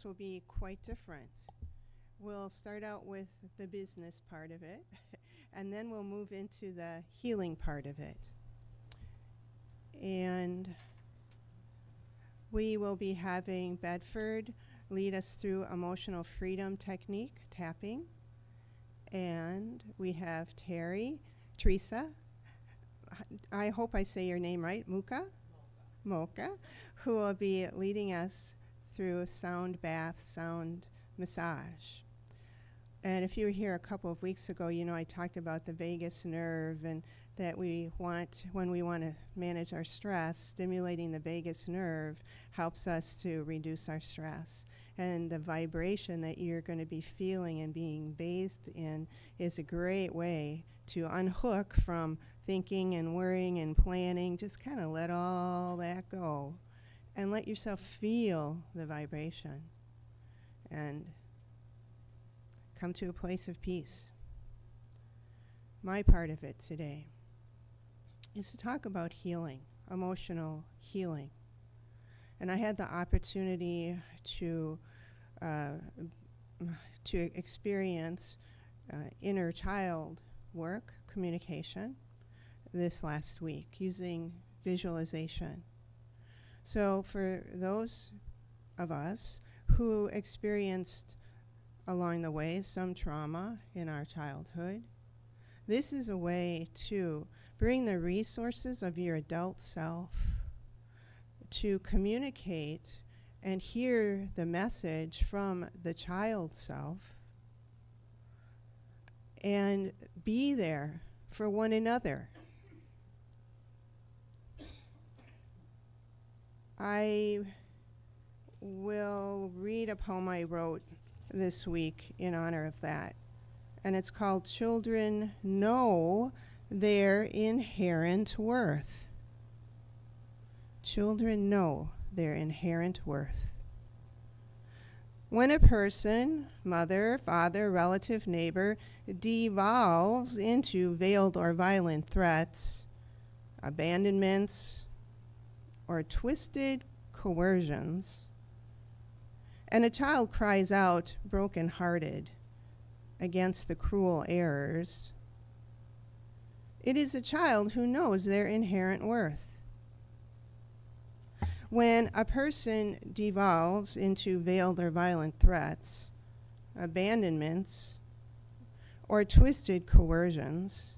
will be quite different. We'll start out with the business part of it, and then we'll move into the healing part of it. And we will be having Bedford lead us through emotional freedom technique, tapping. And we have Teresa, I hope I say your name right, Moucha, who will be leading us through sound bath, sound massage. And if you were here a couple of weeks ago, you know I talked about the vagus nerve, and that we want, when we want to manage our stress, stimulating the vagus nerve helps us to reduce our stress. And the vibration that you're going to be feeling and being bathed in is a great way to unhook from thinking and worrying and planning. Just kind of let all that go and let yourself feel the vibration and come to a place of peace. My part of it today is to talk about healing, emotional healing. And I had the opportunity to experience inner child work, communication, this last week using visualization. So for those of us who experienced along the way some trauma in our childhood, this is a way to bring the resources of your adult self to communicate and hear the message from the child self and be there for one another. I will read a poem I wrote this week in honor of that, and it's called Children Know Their Inherent Worth. Children know their inherent worth. When a person, mother, father, relative, neighbor, devolves into veiled or violent threats, abandonments, or twisted coercions, and a child cries out, broken-hearted, against the cruel errors, it is a child who knows their inherent worth. When a person devolves into veiled or violent threats, abandonments, or twisted coercions,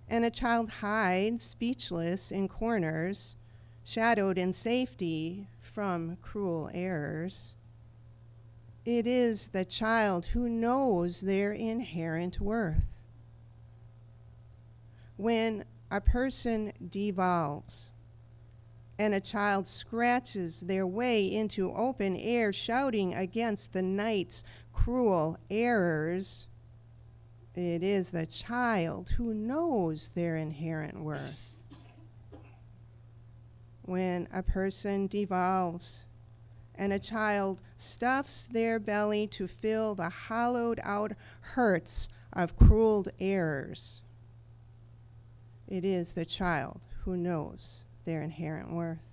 and a child hides speechless in corners, shadowed in safety from cruel errors, it is the child who knows their inherent worth. When a person devolves and a child scratches their way into open air, shouting against the night's cruel errors, it is the child who knows their inherent worth. When a person devolves and a child stuffs their belly to fill the hollowed out hurts of cruel errors, it is the child who knows their inherent worth.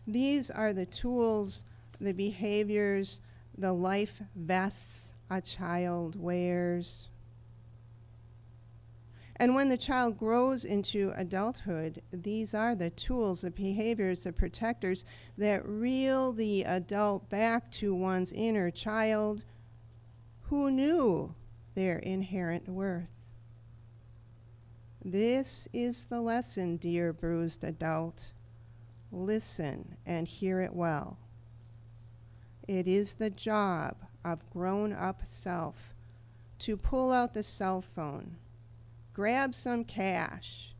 These are the tools, the behaviors, the life vests a child wears. And when the child grows into adulthood, these are the tools, the behaviors, the protectors that reel the adult back to one's inner child who knew their inherent worth. This is the lesson, dear bruised adult. Listen and hear it well. It is the job of grown-up self to pull out the cell phone, grab some cash,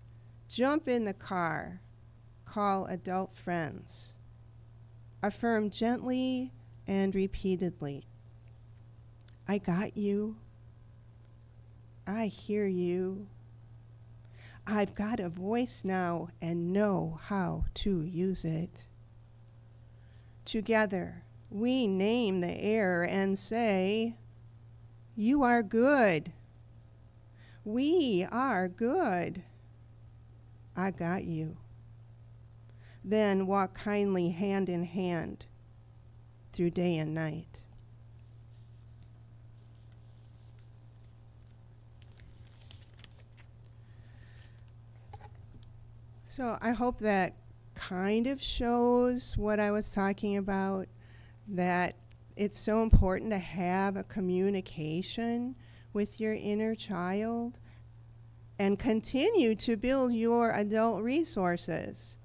jump in the car, call adult friends, affirm gently and repeatedly, I got you, I hear you, I've got a voice now and know how to use it. Together, we name the error and say, you are good. We are good. I got you. Then walk kindly hand in hand through day and night. So I hope that kind of shows what I was talking about, that it's so important to have a communication with your inner child and continue to build your adult resources.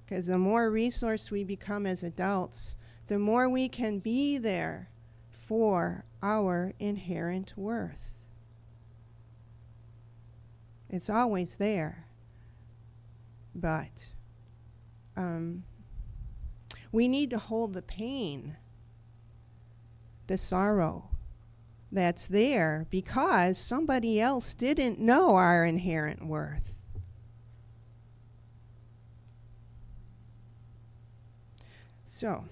Because the more resourced we become as adults, the more we can be there for our inherent worth. It's always there. But we need to hold the pain, the sorrow that's there because somebody else didn't know our inherent worth. So,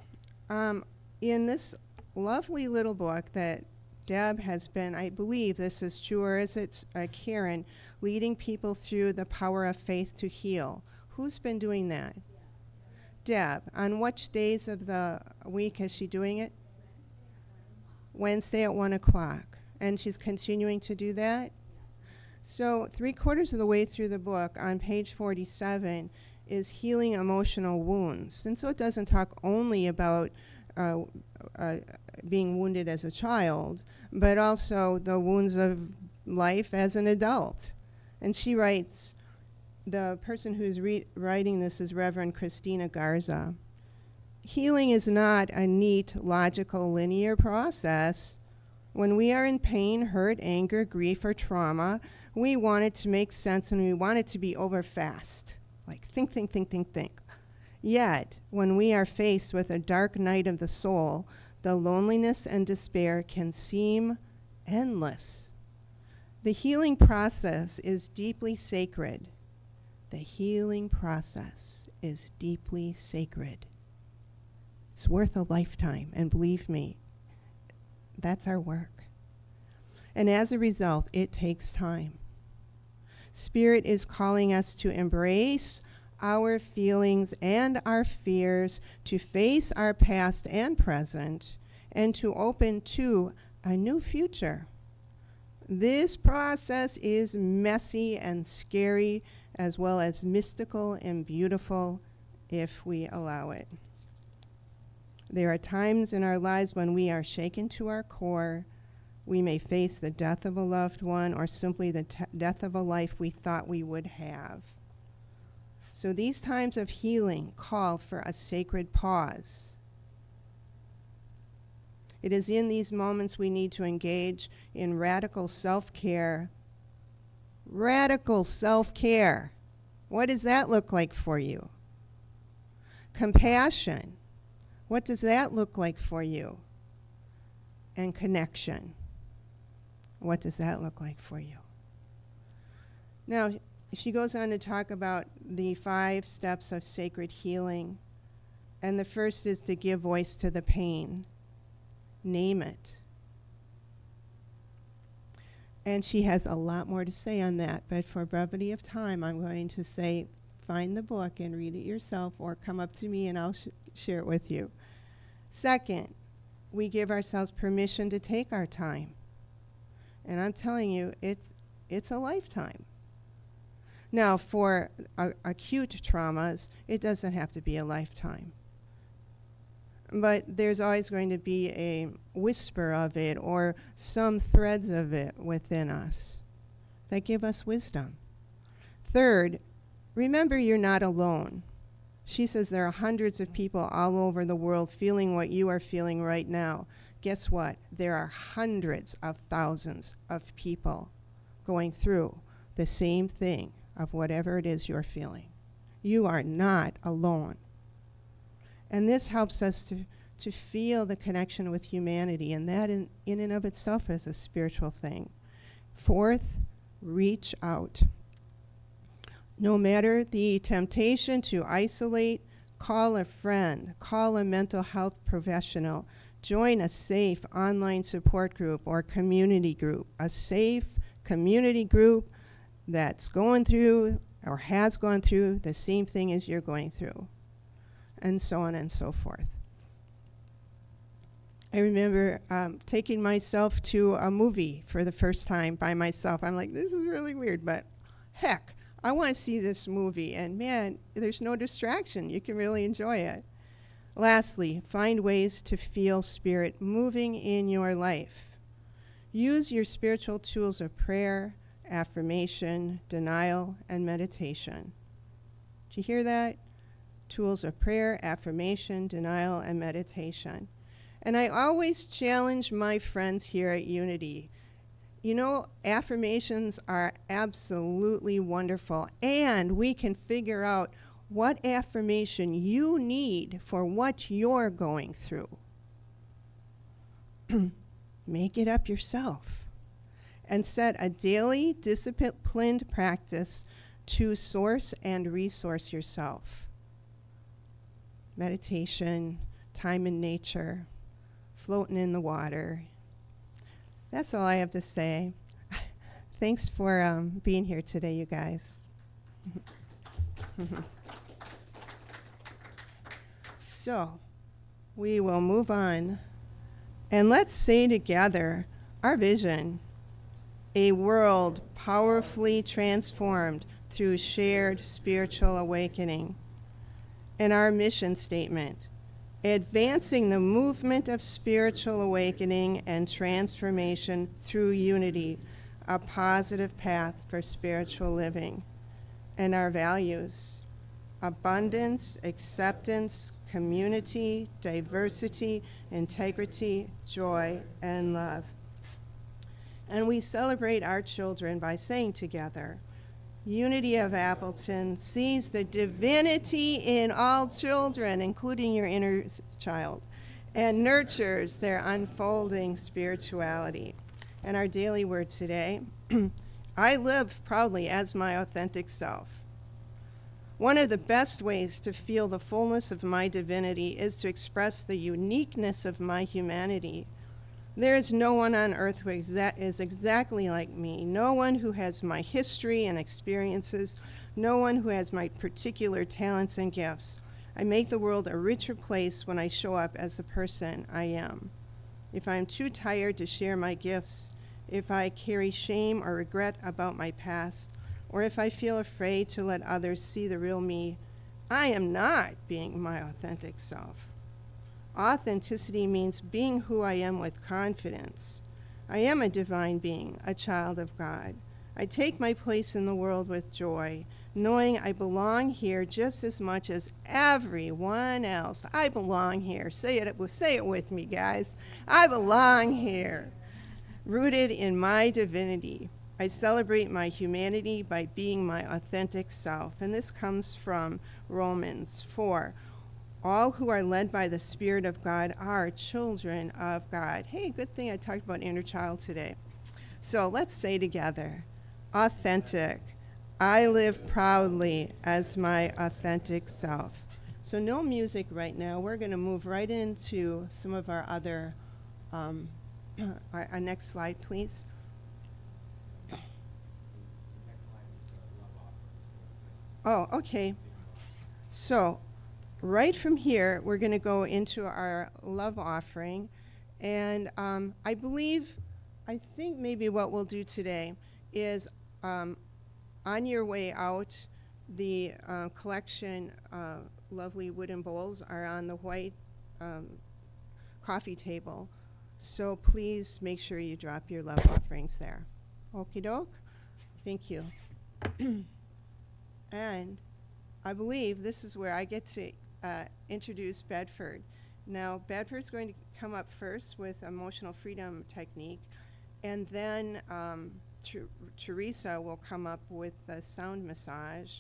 in this lovely little book that Deb has been, I believe this is true, or is it Karen, leading people through the power of faith to heal. Who's been doing that? Deb. On which days of the week is she doing it? Wednesday at 1 o'clock. And she's continuing to do that? So 3/4 of the way through the book, on page 47, is healing emotional wounds. And so it doesn't talk only about being wounded as a child, but also the wounds of life as an adult. And she writes, the person who's writing this is Reverend Christina Garza. Healing is not a neat, logical, linear process. When we are in pain, hurt, anger, grief, or trauma, we want it to make sense and we want it to be over fast. Like think. Yet, when we are faced with a dark night of the soul, the loneliness and despair can seem endless. The healing process is deeply sacred. The healing process is deeply sacred. It's worth a lifetime, and believe me, that's our work. And as a result, it takes time. Spirit is calling us to embrace our feelings and our fears, to face our past and present, and to open to a new future. This process is messy and scary, as well as mystical and beautiful, if we allow it. There are times in our lives when we are shaken to our core. We may face the death of a loved one or simply the death of a life we thought we would have. So these times of healing call for a sacred pause. It is in these moments we need to engage in radical self-care. Radical self-care. What does that look like for you? Compassion. What does that look like for you? And connection. What does that look like for you? Now, she goes on to talk about the 5 steps of sacred healing. And the first is to give voice to the pain. Name it. And she has a lot more to say on that, but for brevity of time, I'm going to say, find the book and read it yourself, or come up to me and I'll share it with you. Second, we give ourselves permission to take our time. And I'm telling you, it's a lifetime. Now, for acute traumas, it doesn't have to be a lifetime. But there's always going to be a whisper of it or some threads of it within us that give us wisdom. Third, remember you're not alone. She says there are hundreds of people all over the world feeling what you are feeling right now. Guess what? There are hundreds of thousands of people going through the same thing of whatever it is you're feeling. You are not alone. And this helps us to feel the connection with humanity, and that in and of itself is a spiritual thing. Fourth, reach out. No matter the temptation to isolate, call a friend, call a mental health professional, join a safe online support group or community group, a safe community group that's going through or has gone through the same thing as you're going through, and so on and so forth. I remember taking myself to a movie for the first time by myself. I'm like, this is really weird, but heck, I want to see this movie. And man, there's no distraction. You can really enjoy it. Lastly, find ways to feel spirit moving in your life. Use your spiritual tools of prayer, affirmation, denial, and meditation. Did you hear that? Tools of prayer, affirmation, denial, and meditation. And I always challenge my friends here at Unity. You know, affirmations are absolutely wonderful, and we can figure out what affirmation you need for what you're going through. Make it up yourself and set a daily disciplined practice to source and resource yourself. Meditation, time in nature, floating in the water. That's all I have to say. Thanks for being here today, you guys. So, we will move on. And let's say together our vision: a world powerfully transformed through shared spiritual awakening. And our mission statement: advancing the movement of spiritual awakening and transformation through unity, a positive path for spiritual living. And our values: abundance, acceptance, community, diversity, integrity, joy, and love. And we celebrate our children by saying together, Unity of Appleton sees the divinity in all children, including your inner child, and nurtures their unfolding spirituality. And our daily word today, I live proudly as my authentic self. One of the best ways to feel the fullness of my divinity is to express the uniqueness of my humanity. There is no one on earth who is exactly like me, no one who has my history and experiences, no one who has my particular talents and gifts. I make the world a richer place when I show up as the person I am. If I'm too tired to share my gifts, if I carry shame or regret about my past, or if I feel afraid to let others see the real me, I am not being my authentic self. Authenticity means being who I am with confidence. I am a divine being, a child of God. I take my place in the world with joy, knowing I belong here just as much as everyone else. I belong here. Say it with me, guys. I belong here. Rooted in my divinity, I celebrate my humanity by being my authentic self. And this comes from Romans 4. All who are led by the Spirit of God are children of God. Hey, good thing I talked about inner child today. So let's say together, authentic. I live proudly as my authentic self. So no music right now. We're going to move right into some of our other, our next slide, please. Oh, okay. So right from here, we're going to go into our love offering. And I think maybe what we'll do today is on your way out, the collection lovely wooden bowls are on the white coffee table. So please make sure you drop your love offerings there. Okie doke. Thank you. And I believe this is where I get to introduce Bedford. Now, Bedford's going to come up first with emotional freedom technique, and then Teresa will come up with the sound massage.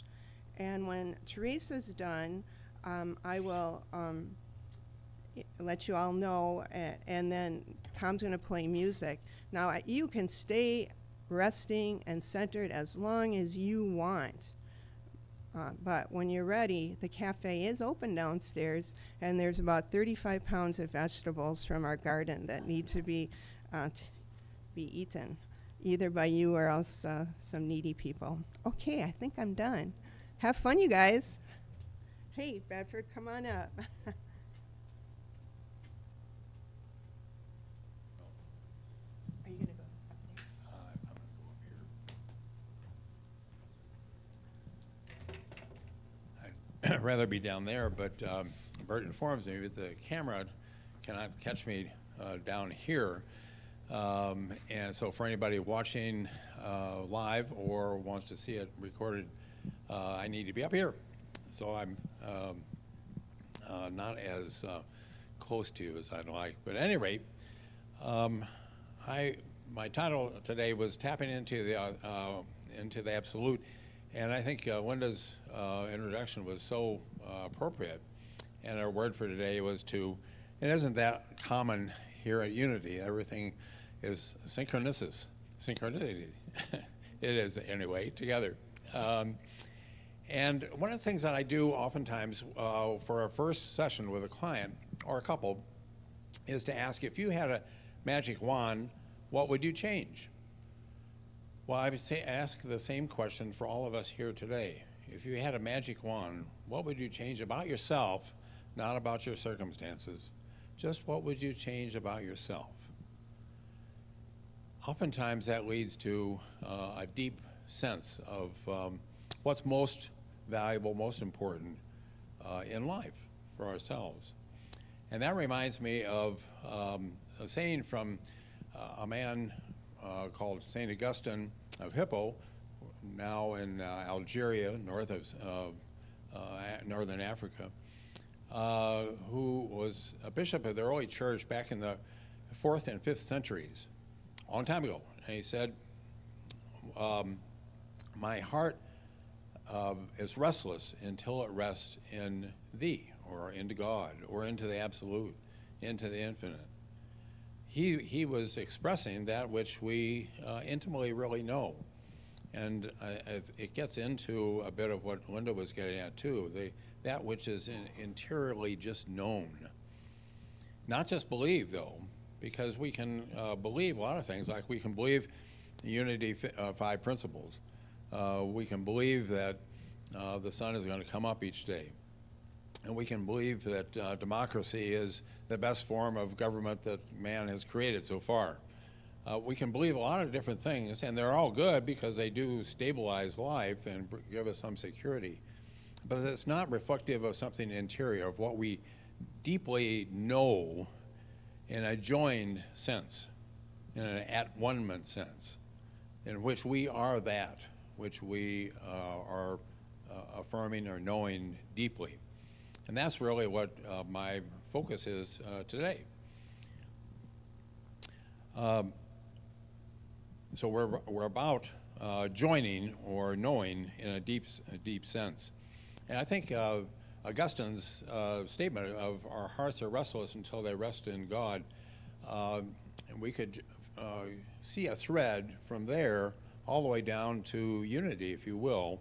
And when Teresa's done, I will let you all know, and then Tom's going to play music. Now, you can stay resting and centered as long as you want. But when you're ready, the cafe is open downstairs, and there's about 35 pounds of vegetables from our garden that need to be eaten, either by you or else some needy people. Okay, I think I'm done. Have fun, you guys. Hey, Bedford, come on up. rather be down there, but Bert informs me that the camera cannot catch me down here. And so for anybody watching live or wants to see it recorded, I need to be up here. So I'm not as close to you as I'd like. But at any rate, my title today was Tapping into the Absolute. And I think Linda's introduction was so appropriate. And our word for today was it isn't that common here at Unity. Everything is synchronicity. It is anyway, together. And one of the things that I do oftentimes for a first session with a client or a couple is to ask, if you had a magic wand, what would you change? Well, I would ask the same question for all of us here today. If you had a magic wand, what would you change about yourself, not about your circumstances? Just what would you change about yourself? Oftentimes that leads to a deep sense of what's most valuable, most important in life for ourselves. And that reminds me of a saying from a man called St. Augustine of Hippo, now in Algeria, north of northern Africa, who was a bishop of the early church back in the 4th and 5th centuries, a long time ago. And he said, my heart is restless until it rests in thee, or into God, or into the absolute, into the infinite. He was expressing that which we intimately really know. And it gets into a bit of what Linda was getting at too, that which is interiorly just known. Not just believe though, because we can believe a lot of things, like we can believe the Unity 5 principles. We can believe that the sun is going to come up each day. And we can believe that democracy is the best form of government that man has created so far. We can believe a lot of different things, and they're all good because they do stabilize life and give us some security. But it's not reflective of something interior, of what we deeply know in a joined sense, in an at-one-ment sense, in which we are that, which we are affirming or knowing deeply. And that's really what my focus is today. So we're about joining or knowing in a deep sense. And I think Augustine's statement of our hearts are restless until they rest in God, and we could see a thread from there all the way down to unity, if you will,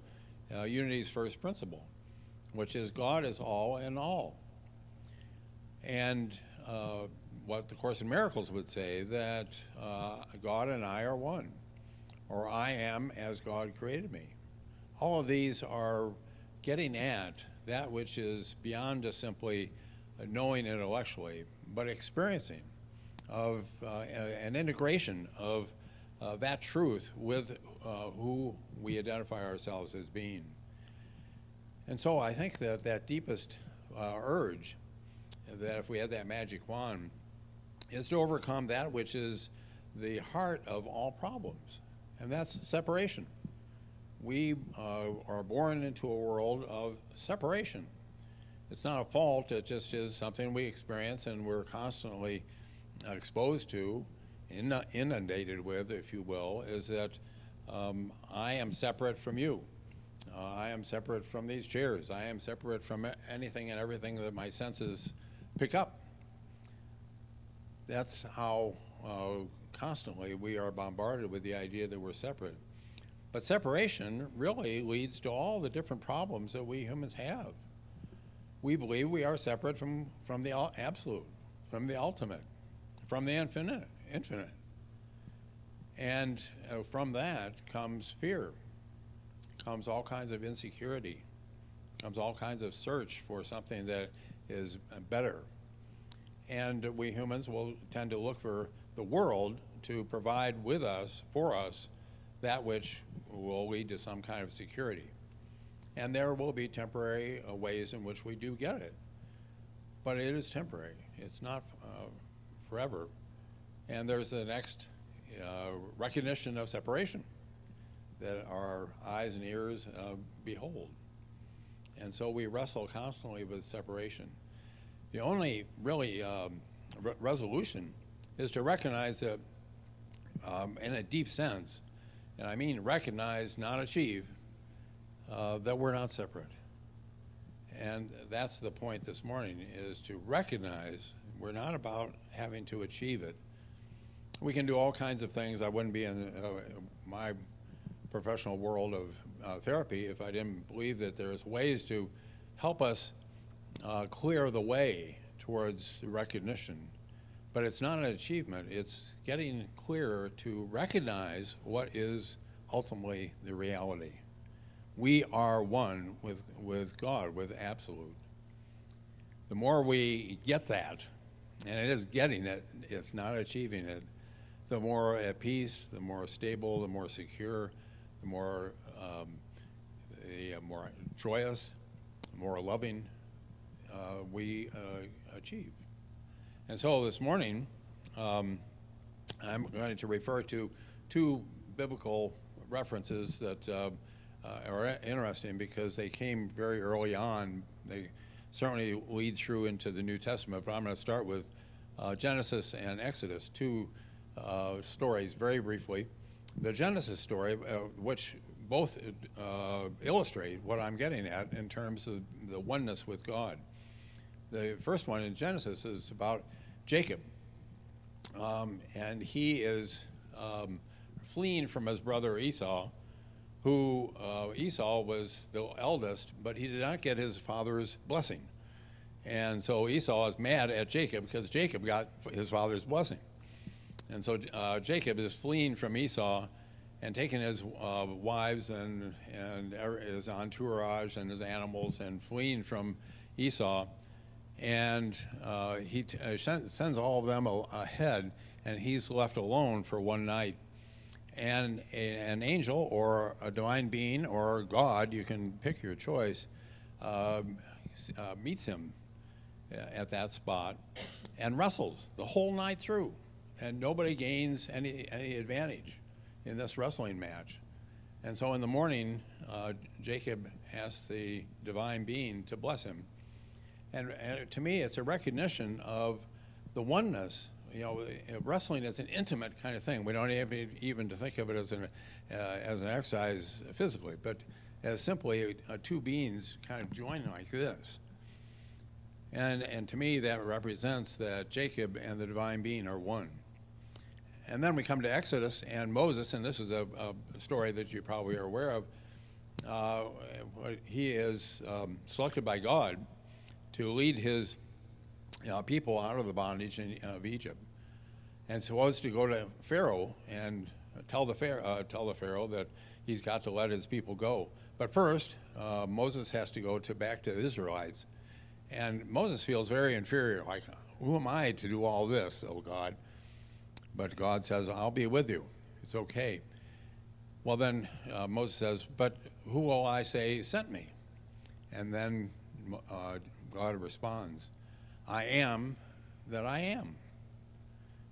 unity's first principle, which is God is all in all. And what the Course in Miracles would say, that God and I are one, or I am as God created me. All of these are getting at that which is beyond just simply knowing intellectually, but experiencing of an integration of that truth with who we identify ourselves as being. And so I think that that deepest urge, that if we had that magic wand, is to overcome that which is the heart of all problems, and that's separation. We are born into a world of separation. It's not a fault, it just is something we experience and we're constantly exposed to, inundated with, if you will, is that I am separate from you. I am separate from these chairs. I am separate from anything and everything that my senses pick up. That's how constantly we are bombarded with the idea that we're separate. But separation really leads to all the different problems that we humans have. We believe we are separate from the absolute, from the ultimate, from the infinite. And from that comes fear, comes all kinds of insecurity, comes all kinds of search for something that is better. And we humans will tend to look for the world to provide with us, for us, that which will lead to some kind of security. And there will be temporary ways in which we do get it. But it is temporary. It's not forever. And there's the next recognition of separation that our eyes and ears behold. And so we wrestle constantly with separation. The only really resolution is to recognize that in a deep sense, and I mean recognize, not achieve, that we're not separate. And that's the point this morning, is to recognize we're not about having to achieve it. We can do all kinds of things. I wouldn't be in my professional world of therapy if I didn't believe that there's ways to help us clear the way towards recognition. But it's not an achievement. It's getting clearer to recognize what is ultimately the reality. We are one with God, with Absolute. The more we get that, and it is getting it, it's not achieving it, the more at peace, the more stable, the more secure, the more joyous, the more loving we achieve. And so this morning, I'm going to refer to two biblical references that are interesting because they came very early on. They certainly lead through into the New Testament, but I'm going to start with Genesis and Exodus, two stories very briefly. The Genesis story, which both illustrate what I'm getting at in terms of the oneness with God. The first one in Genesis is about Jacob, and he is fleeing from his brother Esau, who Esau was the eldest, but he did not get his father's blessing. And so Esau is mad at Jacob because Jacob got his father's blessing. And so Jacob is fleeing from Esau and taking his wives and his entourage and his animals and fleeing from Esau. And he sends all of them ahead, and he's left alone for one night. And an angel or a divine being or God, you can pick your choice, meets him at that spot and wrestles the whole night through. And nobody gains any advantage in this wrestling match. And so in the morning, Jacob asks the divine being to bless him. And to me, it's a recognition of the oneness. You know, wrestling is an intimate kind of thing. We don't have even to think of it as an exercise physically, but as simply two beings kind of join like this. And to me, that represents that Jacob and the divine being are one. And then we come to Exodus and Moses, and this is a story that you probably are aware of. He is selected by God to lead his people out of the bondage of Egypt, and so was to go to Pharaoh and tell the Pharaoh that he's got to let his people go. But first, Moses has to go back to the Israelites, and Moses feels very inferior, like, who am I to do all this, oh God? But God says, I'll be with you. It's okay. Well, then Moses says, but who will I say sent me? And then God responds, I am that I am.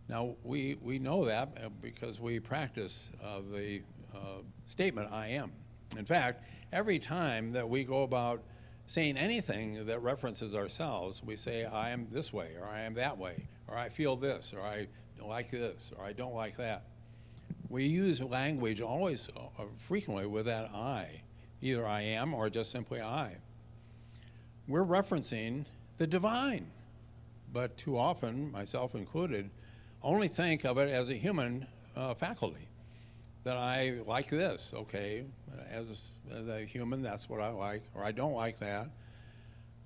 Now, we know that because we practice the statement, I am. In fact, every time that we go about saying anything that references ourselves, we say, I am this way, or I am that way, or I feel this, or I like this, or I don't like that. We use language always frequently with that I, either I am or just simply I. We're referencing the divine, but too often, myself included, only think of it as a human faculty, that I like this, okay, as a human, that's what I like, or I don't like that,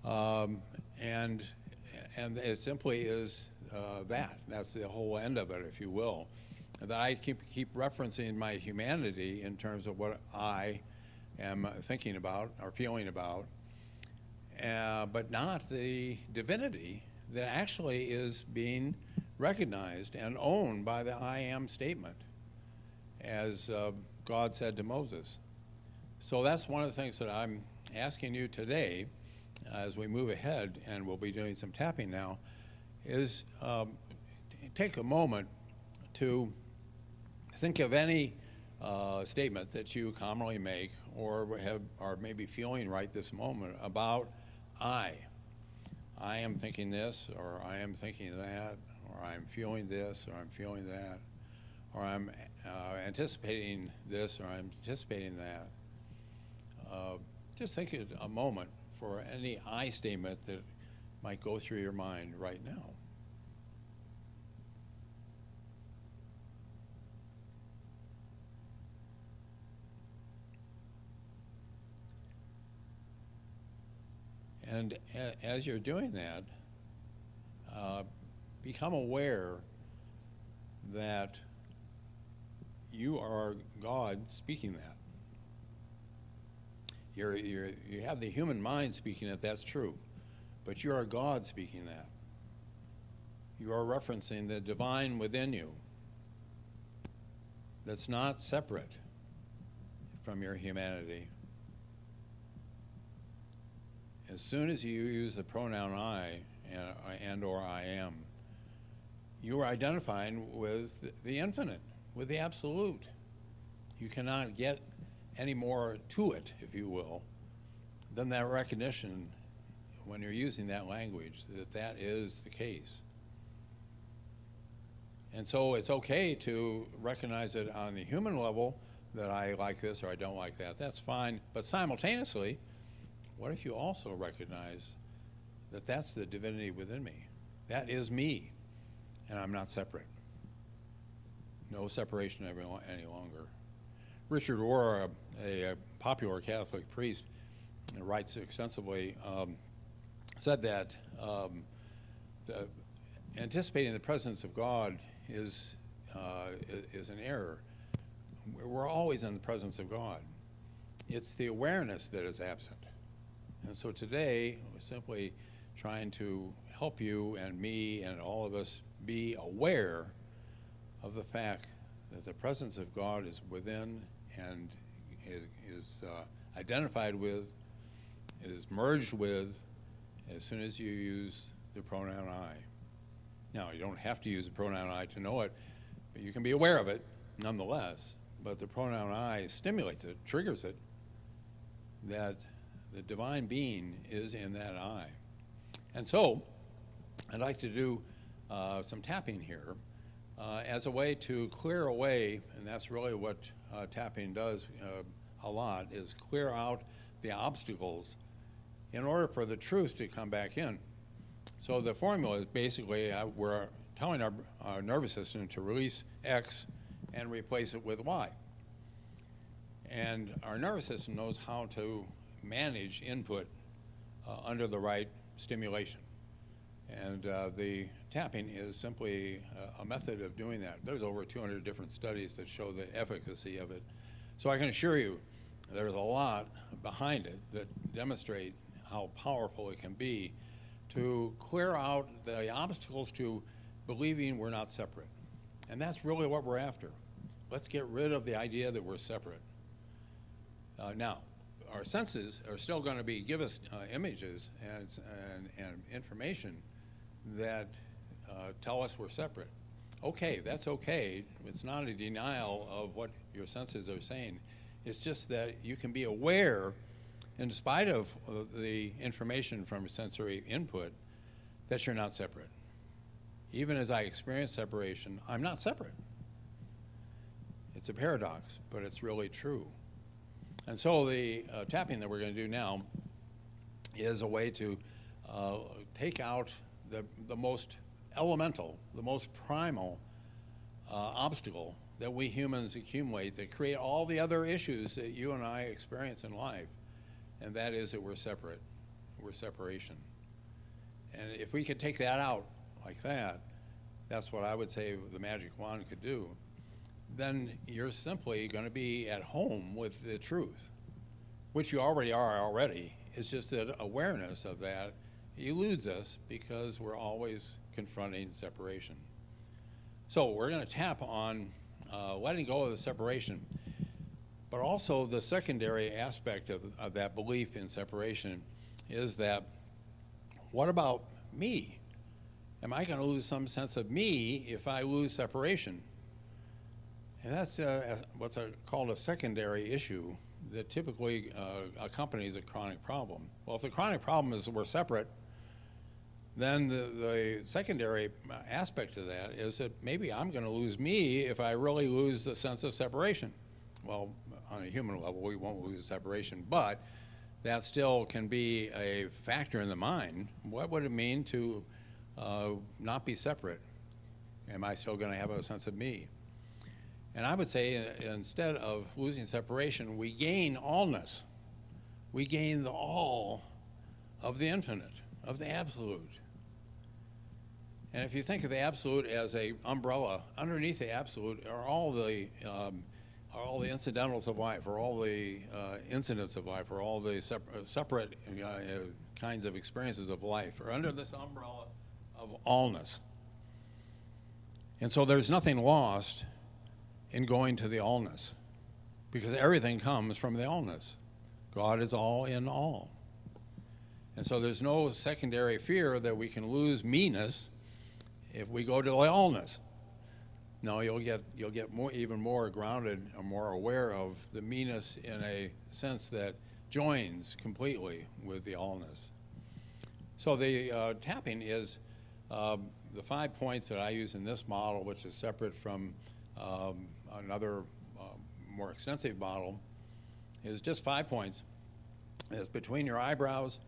and it simply is that's the whole end of it, if you will, that I keep referencing my humanity in terms of what I am thinking about or feeling about, but not the divinity that actually is being recognized and owned by the I am statement, as God said to Moses. So that's one of the things that I'm asking you today, as we move ahead, and we'll be doing some tapping now, is take a moment to think of any statement that you commonly make or are maybe feeling right this moment about I. I am thinking this, or I am thinking that, or I'm feeling this, or I'm feeling that, or I'm anticipating this, or I'm anticipating that. Just think a moment for any I statement that might go through your mind right now. And as you're doing that, become aware that you are God speaking that. You have the human mind speaking it, that's true, but you are God speaking that. You are referencing the divine within you that's not separate from your humanity. As soon as you use the pronoun I and or I am, you are identifying with the infinite, with the absolute. You cannot get any more to it, if you will, than that recognition when you're using that language, that is the case. And so it's okay to recognize it on the human level, that I like this or I don't like that. That's fine. But simultaneously, what if you also recognize that that's the divinity within me? That is me, and I'm not separate. No separation any longer. Richard Rohr, a popular Catholic priest, writes extensively, said that anticipating the presence of God is an error. We're always in the presence of God. It's the awareness that is absent. And so today, we're simply trying to help you and me and all of us be aware of the fact that the presence of God is within and is identified with, is merged with, as soon as you use the pronoun I. Now, you don't have to use the pronoun I to know it, but you can be aware of it nonetheless. But the pronoun I stimulates it, triggers it, that the divine being is in that I. And so, I'd like to do some tapping here as a way to clear away, and that's really what tapping does a lot, is clear out the obstacles in order for the truth to come back in. So the formula is basically we're telling our nervous system to release X and replace it with Y. And our nervous system knows how to manage input under the right stimulation. And the tapping is simply a method of doing that. There's over 200 different studies that show the efficacy of it. So I can assure you there's a lot behind it that demonstrate how powerful it can be to clear out the obstacles to believing we're not separate. And that's really what we're after. Let's get rid of the idea that we're separate. Now, our senses are still going to give us images and information that tell us we're separate. Okay, that's okay. It's not a denial of what your senses are saying. It's just that you can be aware, in spite of the information from sensory input, that you're not separate. Even as I experience separation, I'm not separate. It's a paradox, but it's really true. And so the tapping that we're going to do now is a way to take out the most elemental, the most primal obstacle that we humans accumulate that create all the other issues that you and I experience in life, and that is that we're separate. We're separation. And if we could take that out like that, that's what I would say the magic wand could do. Then you're simply going to be at home with the truth, which you already are already. It's just that awareness of that eludes us because we're always confronting separation. So we're going to tap on letting go of the separation. But also the secondary aspect of that belief in separation is that, what about me? Am I going to lose some sense of me if I lose separation? And that's what's called a secondary issue that typically accompanies a chronic problem. Well, if the chronic problem is we're separate, then the secondary aspect of that is that maybe I'm going to lose me if I really lose the sense of separation. Well, on a human level, we won't lose separation, but that still can be a factor in the mind. What would it mean to not be separate? Am I still going to have a sense of me? And I would say instead of losing separation, we gain allness. We gain the all of the infinite, of the absolute. And if you think of the absolute as an umbrella, underneath the absolute are all the incidentals of life, or all the incidents of life, or all the separate kinds of experiences of life, are under this umbrella of allness. And so there's nothing lost in going to the allness, because everything comes from the allness. God is all in all. And so there's no secondary fear that we can lose me-ness if we go to the allness. No, you'll get more, even more grounded or more aware of the me-ness in a sense that joins completely with the allness. So the tapping is the 5 points that I use in this model, which is separate from another more extensive model, is just 5 points. It's between your eyebrows.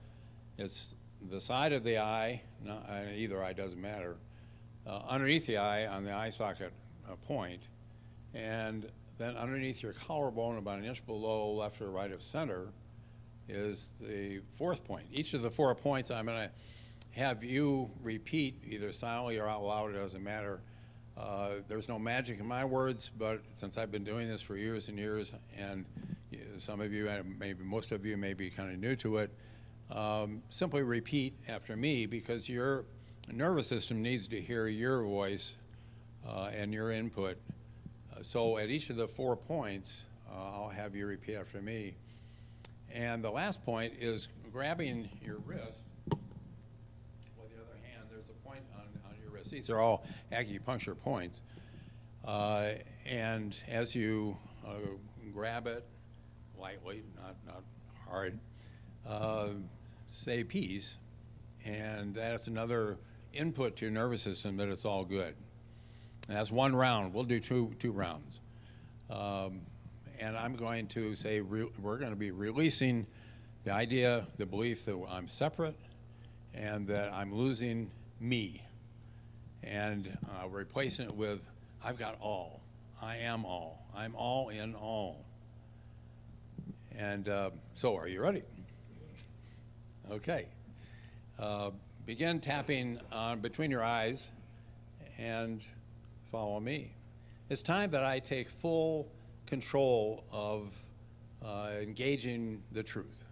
It's the side of the eye, either eye doesn't matter, underneath the eye on the eye socket point, and then underneath your collarbone about an inch below left or right of center is the 4th point. Each of the 4 points I'm going to have you repeat either silently or out loud, it doesn't matter. There's no magic in my words, but since I've been doing this for years and years, and some of you, and maybe most of you may be kind of new to it, simply repeat after me, because your nervous system needs to hear your voice and your input. So at each of the 4 points, I'll have you repeat after me. And the last point is grabbing your wrist with the other hand. There's a point on your wrist. These are all acupuncture points. And as you grab it lightly, not hard, say peace. And that's another input to your nervous system that it's all good. And that's 1 round. We'll do two rounds. And I'm going to say we're going to be releasing the idea, the belief that I'm separate and that I'm losing me. And replacing it with, I've got all. I am all. I'm all in all. And so are you ready? Okay. Begin tapping between your eyes and follow me. It's time that I take full control of engaging the truth.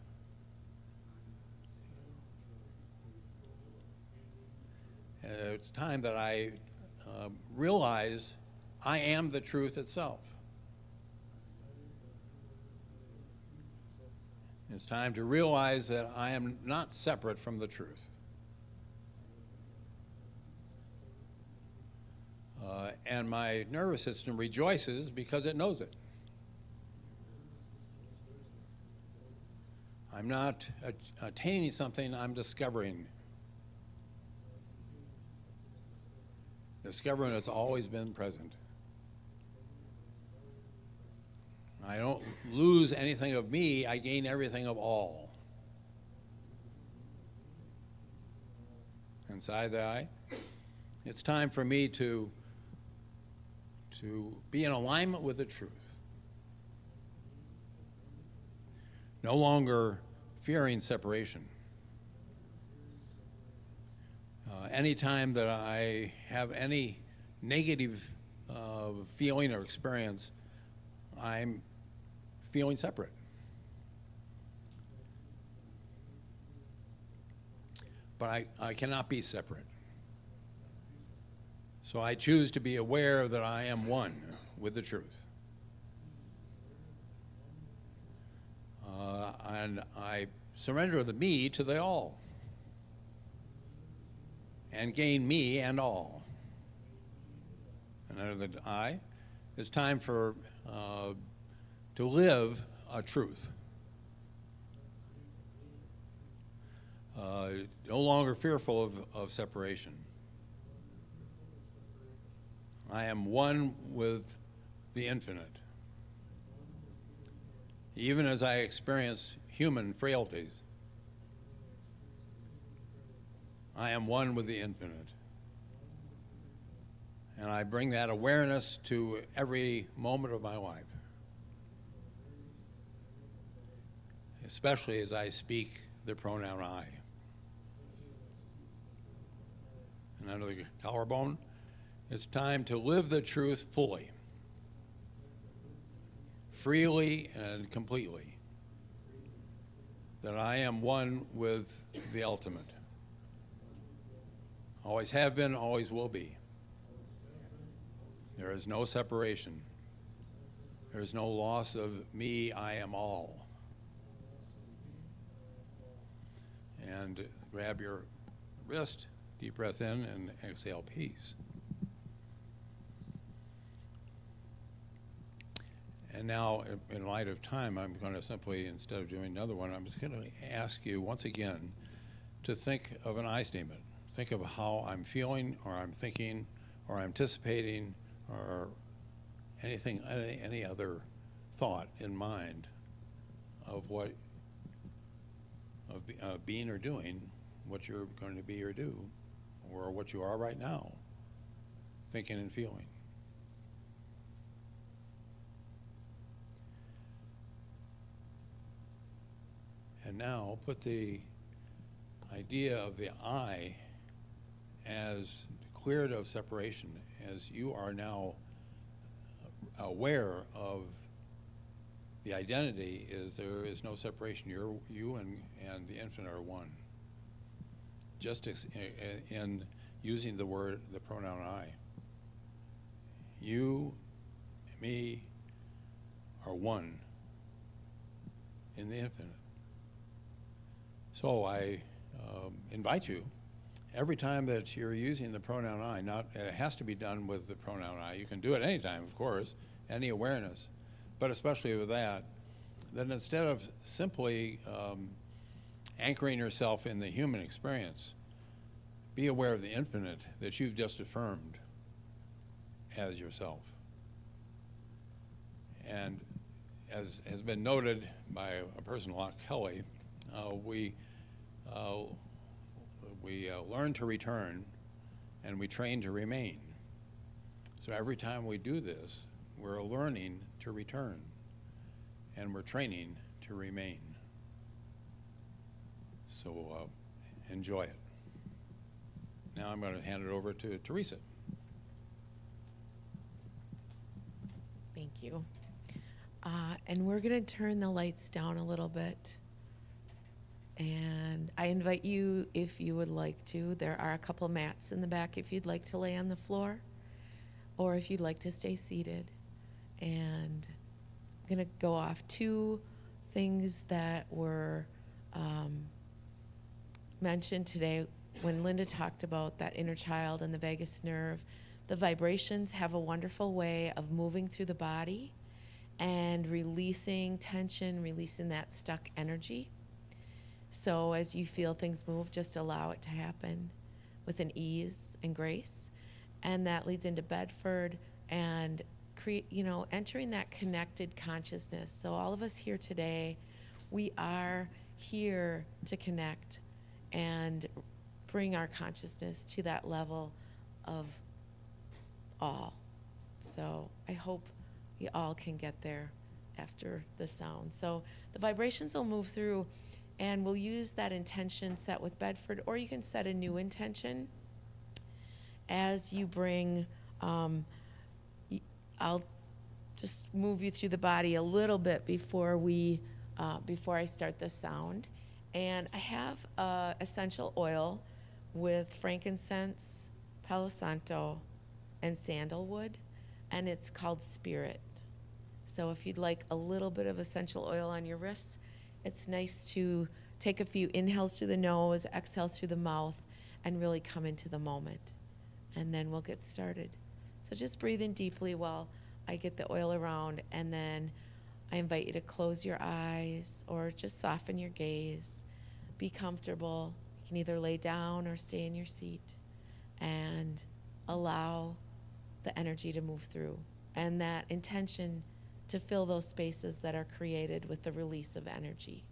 It's time that I realize I am the truth itself. It's time to realize that I am not separate from the truth. And my nervous system rejoices because it knows it. I'm not attaining something, I'm discovering. Discovering it's always been present. I don't lose anything of me, I gain everything of all. Inside the eye. It's time for me to be in alignment with the truth. No longer fearing separation. Anytime that I have any negative feeling or experience, I'm feeling separate. But I cannot be separate. So I choose to be aware that I am one with the truth. and I surrender the me to the all, and gain me and all. And under the I, it's time for to live a truth. No longer fearful of separation. I am one with the infinite. Even as I experience human frailties, I am one with the infinite. And I bring that awareness to every moment of my life, especially as I speak the pronoun I. And under the collarbone, it's time to live the truth fully, freely and completely, that I am one with the ultimate. Always have been, always will be. There is no separation. There is no loss of me, I am all. And grab your wrist, deep breath in, and exhale peace. And now, in light of time, I'm going to simply, instead of doing another one, I'm just going to ask you once again to think of an I statement. Think of how I'm feeling, or I'm thinking, or anticipating, or anything, any other thought in mind of what, of being or doing what you're going to be or do, or what you are right now, thinking and feeling. And now put the idea of the I as cleared of separation, as you are now aware of the identity is there is no separation. You and the infinite are one. Just in using the pronoun I. You, me, are one in the infinite. So I invite you, every time that you're using the pronoun I, it has to be done with the pronoun I. You can do it anytime, of course, any awareness, but especially with that, then instead of simply anchoring yourself in the human experience, be aware of the infinite that you've just affirmed as yourself. And as has been noted by a person like Kelly, we learn to return and we train to remain. So every time we do this, we're learning to return and we're training to remain. So enjoy it. Now I'm going to hand it over to Teresa. Thank you. And we're going to turn the lights down a little bit. And I invite you, if you would like to, there are a couple mats in the back if you'd like to lay on the floor, or if you'd like to stay seated. And I'm going to go off two things that were mentioned today when Linda talked about that inner child and the vagus nerve. The vibrations have a wonderful way of moving through the body and releasing tension, releasing that stuck energy. So as you feel things move, just allow it to happen with an ease and grace. And that leads into Bedford and entering that connected consciousness. So all of us here today, we are here to connect and bring our consciousness to that level of all. So I hope you all can get there after the sound. So the vibrations will move through, and we'll use that intention set with Bedford, or you can set a new intention as you bring, I'll just move you through the body a little bit before I start the sound. And I have essential oil with frankincense, Palo Santo, and sandalwood, and it's called Spirit. So if you'd like a little bit of essential oil on your wrists, It's nice to take a few inhales through the nose, exhale through the mouth, and really come into the moment. And then we'll get started. So just breathe in deeply while I get the oil around, and then I invite you to close your eyes or just soften your gaze. Be comfortable. You can either lay down or stay in your seat, and allow the energy to move through, and that intention to fill those spaces that are created with the release of energy.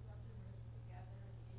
Rub the wrists together, the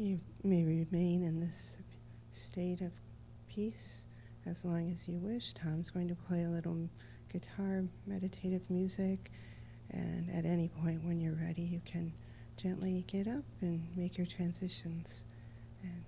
You may remain in this state of peace as long as you wish. Tom's going to play a little guitar meditative music, and at any point when you're ready, you can gently get up and make your transitions. And